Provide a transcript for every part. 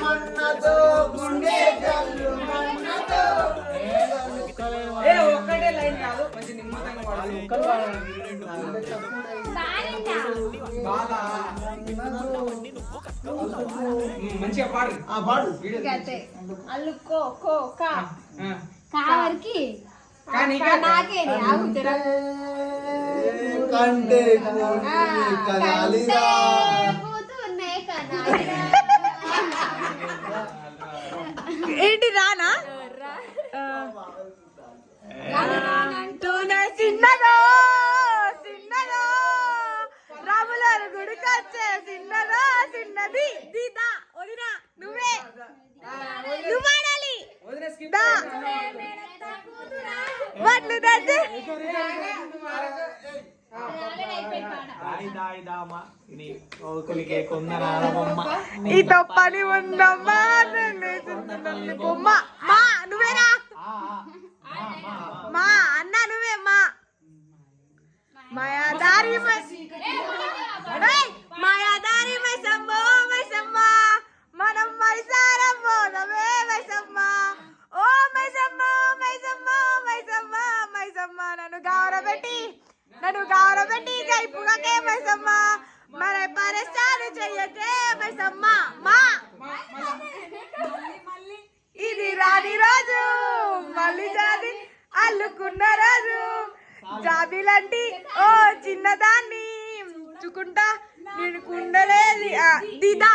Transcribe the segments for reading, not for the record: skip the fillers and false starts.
మన్నతో గుండె జల్లు మన్నతో ఒక్కటే లైన్ కాదు మంచి నిమ్మతంగా మంచిగా పాడు పాడు అల్లుకో కో కా కావరికి నాకే ఆగుతారా కంటే కనాలిరా ఏంటి రానా చిన్నదో చిన్నదో రాములారు గుడికొచ్చే చిన్నదో చిన్నది దీదా వదినా నువ్వే నువ్వాడాలి వడ్లు దద్దు ఈ తప్పని ఉందమ్మా బొమ్మ మా నువ్వేరా మా అన్న నువ్వే మా మాయాదారి మాయాదారి మైసమ్మ మైసమ్మ మనం మైసారం పోదమే మైసమ్మ ఓ మైసమ్మ మైసమ్మ మైసమ్మ మైసమ్మ నన్ను గౌరవపెట్టి జైపుగకే మైసమ్మ మన పరేషాను చెయ్యకే మైసమ్మ మా ఇది రాని రోజు మళ్ళీ జాబి అల్లుకున్న రోజు జాబిలంటి ఓ చిన్నదాన్ని చుకుంటా నేను కుండలేది దిదా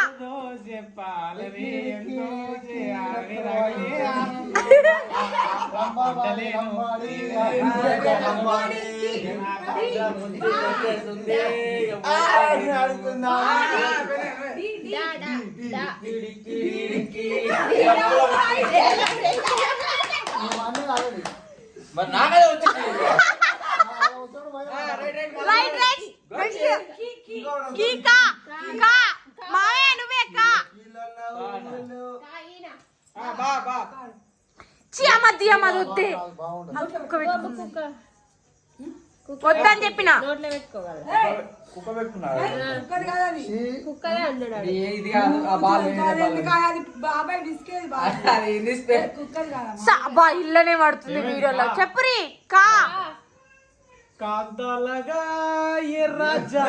వద్దని చెప్పిన ఇల్లనే పడుతుంది వీడియోలో చెప్పురి కా కాంతాలగా ఎర్రజా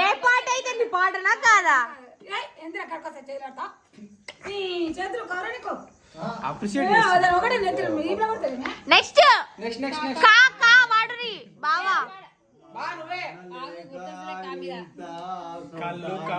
ఏ పాట అయితే నీ పాటనా కాదా నెక్స్ట్ కా కా వాడురి బావా కళ్ళు